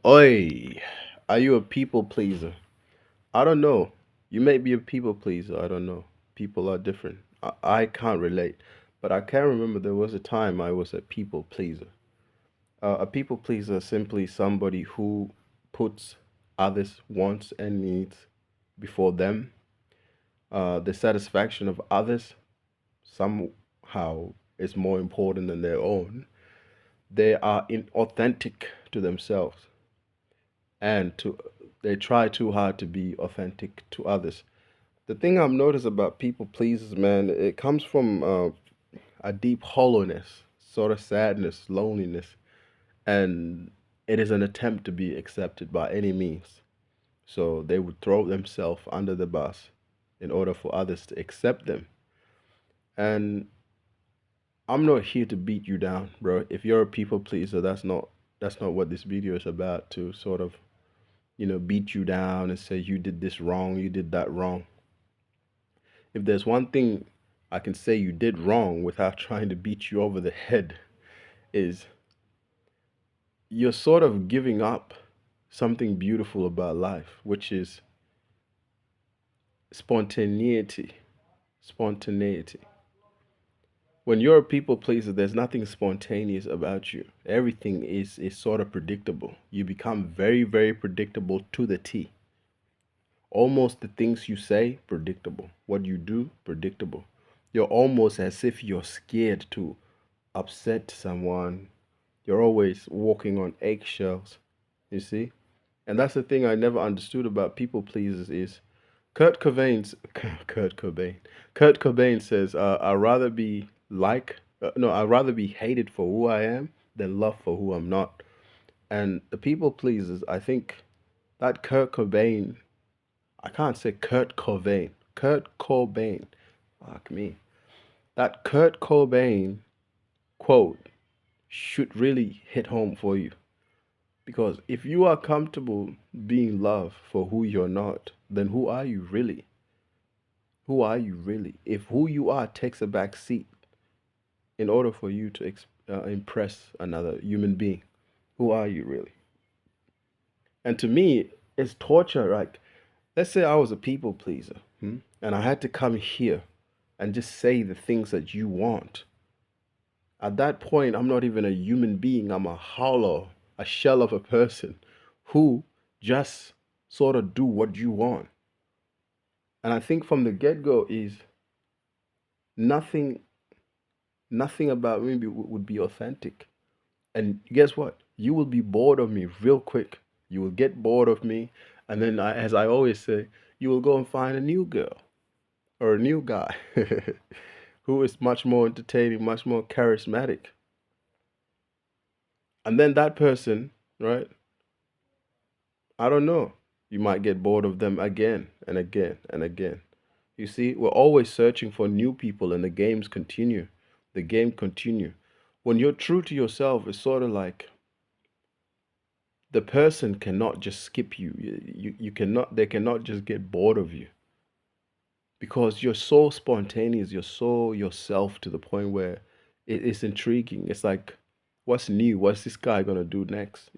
Oi, are you a people pleaser? I don't know. You may be a people pleaser. I don't know. People are different. I can't relate, but I can remember there was a time I was a people pleaser. A people pleaser is simply somebody who puts others' wants and needs before them. The satisfaction of others somehow is more important than their own. They are inauthentic to themselves and to they try too hard to be authentic to others. The thing I've noticed about people pleasers, man, it comes from a deep hollowness, sort of sadness, loneliness, and it is an attempt to be accepted by any means. So they would throw themselves under the bus in order for others to accept them. And I'm not here to beat you down, bro. If you're a people pleaser, that's not what this video is about. To sort of beat you down and say you did this wrong, you did that wrong. If there's one thing I can say you did wrong without trying to beat you over the head, is you're sort of giving up something beautiful about life, which is spontaneity. Spontaneity. When you're a people pleaser, there's nothing spontaneous about you. Everything is sort of predictable. You become very, very predictable to the T. Almost the things you say, predictable. What you do, predictable. You're almost as if you're scared to upset someone. You're always walking on eggshells, you see? And that's the thing I never understood about people pleasers is Kurt Cobain's Kurt Cobain. Kurt Cobain says, I'd rather be no, I'd rather be hated for who I am than loved for who I'm not. And the people pleasers, I think that Kurt Cobain, I can't say Kurt Cobain. Kurt Cobain. Fuck me. That Kurt Cobain quote should really hit home for you. Because if you are comfortable being loved for who you're not, then who are you really? Who are you really? If who you are takes a back seat in order for you to impress another human being, who are you really? And to me, it's torture. Like, let's say I was a people pleaser, and I had to come here and just say the things that you want. At that point, I'm not even a human being. I'm a hollow, a shell of a person who just sort of do what you want. And I think from the get-go is nothing, nothing about me would be authentic. And guess what? You will be bored of me real quick. You will get bored of me, and then, as I always say, you will go and find a new girl or a new guy who is much more entertaining, much more charismatic. And then that person, right? I don't know. You might get bored of them again and again and again. You see, we're always searching for new people and the games continue. The game continue. When you're true to yourself, it's sort of like the person cannot just skip you. You cannot, they cannot just get bored of you because you're so spontaneous, you're so yourself to the point where it's intriguing. It's like, what's new? What's this guy gonna do next?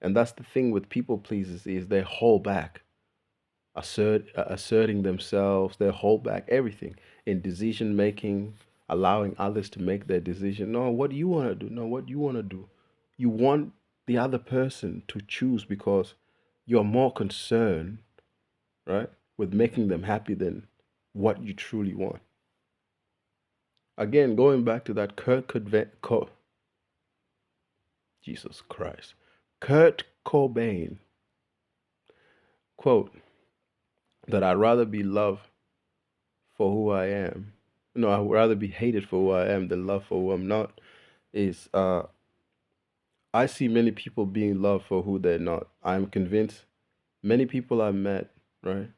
And that's the thing with people pleasers is they hold back, asserting themselves. They hold back everything in decision making, allowing others to make their decision. No, what do you want to do? No, what do you want to do? You want the other person to choose because you're more concerned, right, with making them happy than what you truly want. Again, going back to that Jesus Christ, Kurt Cobain quote that I'd rather be loved for who I am. No, I'd rather be hated for who I am than loved for who I'm not. Is I see many people being loved for who they're not. I'm convinced many people I've met, right,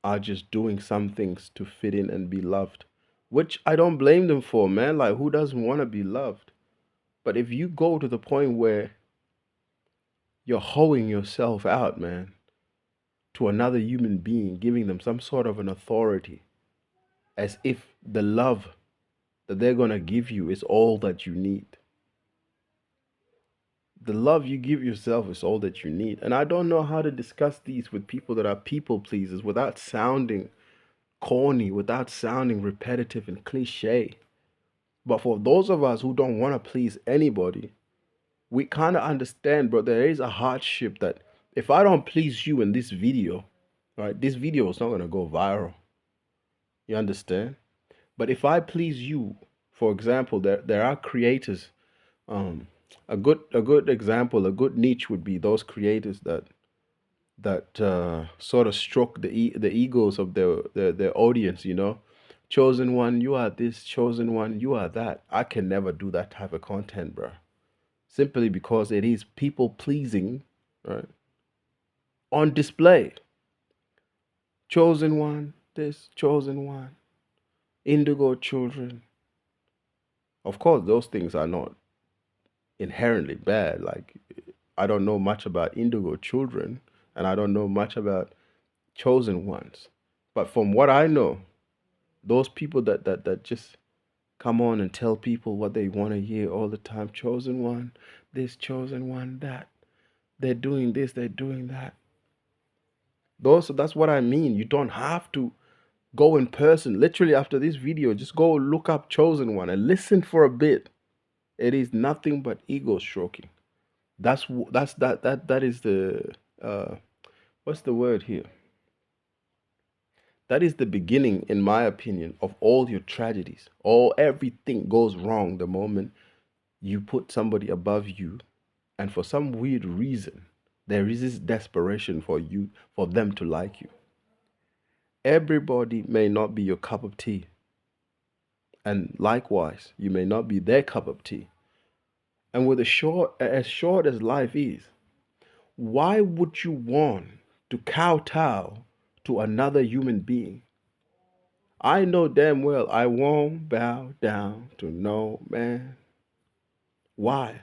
are just doing some things to fit in and be loved, which I don't blame them for, man. Like, who doesn't want to be loved? But if you go to the point where you're hoeing yourself out, man, to another human being, giving them some sort of an authority, as if the love that they're going to give you is all that you need, The love you give yourself is all that you need. And I don't know how to discuss these with people that are people pleasers without sounding corny, without sounding repetitive and cliche. But for those of us who don't want to please anybody, we kind of understand, bro. There is a hardship that if I don't please you in this video, right, this video is not going to go viral. You understand? But if I please you, for example, there are creators. Um, a good example, a good niche would be those creators that sort of stroke the egos of their audience. Chosen one, you are this. Chosen one, you are that. I can never do that type of content, bro. Simply because it is people pleasing, right? On display. Chosen one, this. Chosen one, indigo children. Of course, those things are not inherently bad. Like, I don't know much about indigo children, and I don't know much about chosen ones. But from what I know, those people that just come on and tell people what they want to hear all the time, chosen one, this, chosen one, that. They're doing this, they're doing that. That's what I mean. You don't have to go in person. Literally after this video, just go look up chosen one and listen for a bit. It is nothing but ego stroking. That is the what's the word here? That is the beginning, in my opinion, of all your tragedies. Everything goes wrong the moment you put somebody above you, and for some weird reason, there is this desperation for them to like you. Everybody may not be your cup of tea, and likewise, you may not be their cup of tea. And with as short as life is, why would you want to kowtow to another human being? I know damn well I won't bow down to no man. Why?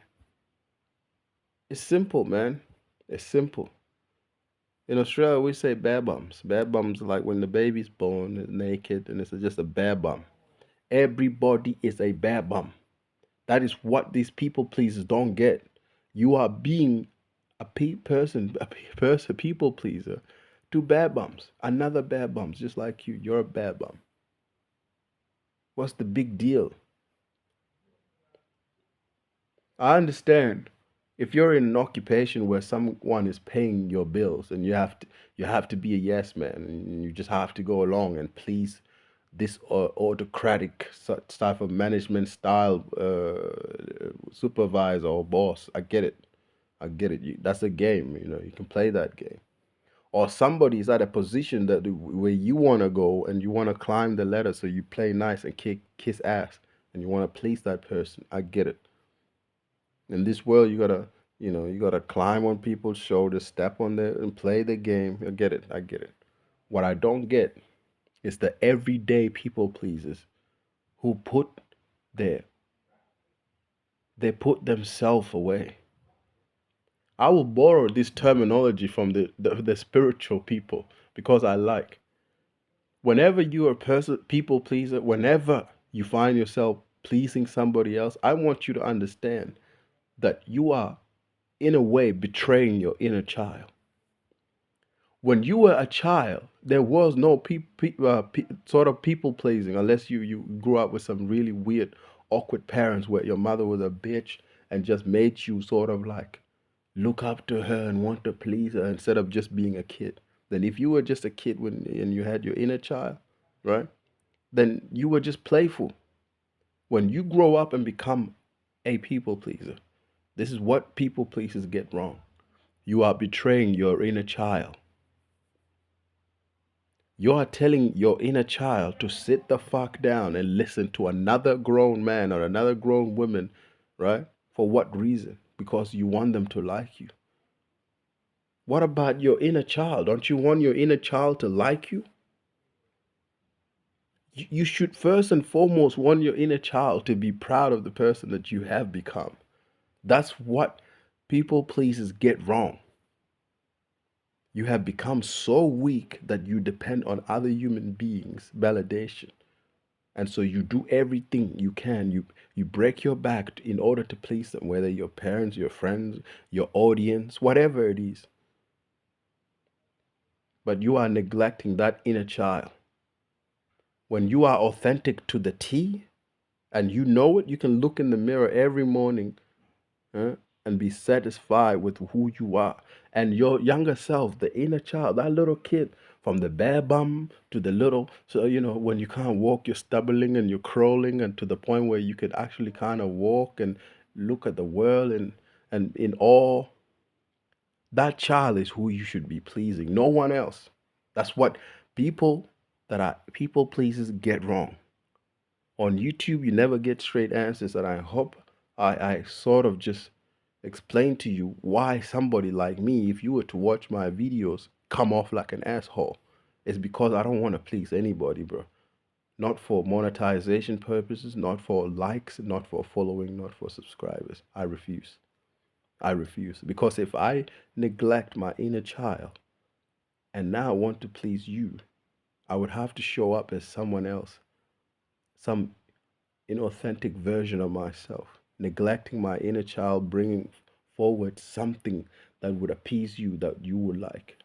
It's simple, man. It's simple. In Australia, we say bear bums. Bear bums are like when the baby's born, it's naked, and it's just a bear bum. Everybody is a bear bum. That is what these people pleasers don't get. You are being a people pleaser to bear bums. Another bear bums, just like you. You're a bear bum. What's the big deal? I understand if you're in an occupation where someone is paying your bills and you have to be a yes man and you just have to go along and please this autocratic type of management style supervisor or boss. I get it. I get it. That's a game. You can play that game. Or somebody's at a position where you want to go and you want to climb the ladder, so you play nice and kiss ass and you want to please that person. I get it. In this world, you gotta climb on people's shoulders, step on there, and play the game. I get it. I get it. What I don't get is the everyday people pleasers who their put themselves away. I will borrow this terminology from the spiritual people because I like. Whenever you are a people pleaser, whenever you find yourself pleasing somebody else, I want you to understand that you are, in a way, betraying your inner child. When you were a child, there was no sort of people pleasing unless you grew up with some really weird, awkward parents where your mother was a bitch and just made you sort of like look up to her and want to please her instead of just being a kid. Then if you were just a kid and you had your inner child, right? Then you were just playful. When you grow up and become a people pleaser, this is what people pleasers get wrong. You are betraying your inner child. You are telling your inner child to sit the fuck down and listen to another grown man or another grown woman, right? For what reason? Because you want them to like you. What about your inner child? Don't you want your inner child to like you? You should first and foremost want your inner child to be proud of the person that you have become. That's what people pleasers get wrong. You have become so weak that you depend on other human beings' validation. And so you do everything you can. You break your back in order to please them, whether your parents, your friends, your audience, whatever it is. But you are neglecting that inner child. When you are authentic to the T and you know it, you can look in the mirror every morning, huh, and be satisfied with who you are. And your younger self, the inner child, that little kid, from the bare bum to the little, so when you can't walk, you're stumbling and you're crawling, and to the point where you can actually kind of walk and look at the world and in awe. That child is who you should be pleasing, no one else. That's what people that are people pleasers get wrong. On YouTube, you never get straight answers, and I hope I sort of just explain to you why somebody like me, if you were to watch my videos, come off like an asshole. It's because I don't want to please anybody, bro. Not for monetization purposes, not for likes, not for following, not for subscribers. I refuse. I refuse. Because if I neglect my inner child and now want to please you, I would have to show up as someone else, some inauthentic version of myself, neglecting my inner child, bringing forward something that would appease you, that you would like.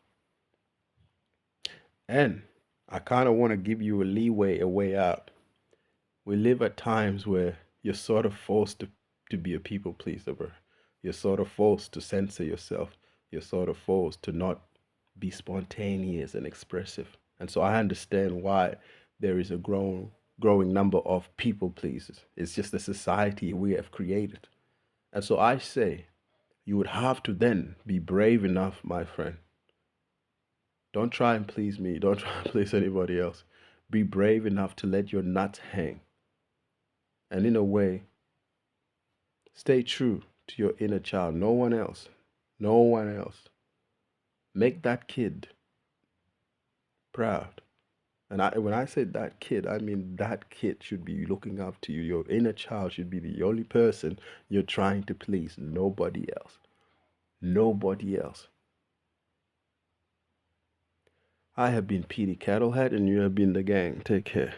And I kind of want to give you a leeway, a way out. We live at times where you're sort of forced to be a people pleaser, bro. You're sort of forced to censor yourself. You're sort of forced to not be spontaneous and expressive. And so I understand why there is a growing number of people pleasers. It's just the society we have created. And so I say, you would have to then be brave enough, my friend. Don't try and please me. Don't try and please anybody else. Be brave enough to let your nuts hang. And in a way, stay true to your inner child. No one else. No one else. Make that kid proud. And when I say that kid, I mean that kid should be looking up to you. Your inner child should be the only person you're trying to please. Nobody else. Nobody else. I have been Petey Kettlehead, and you have been the gang. Take care.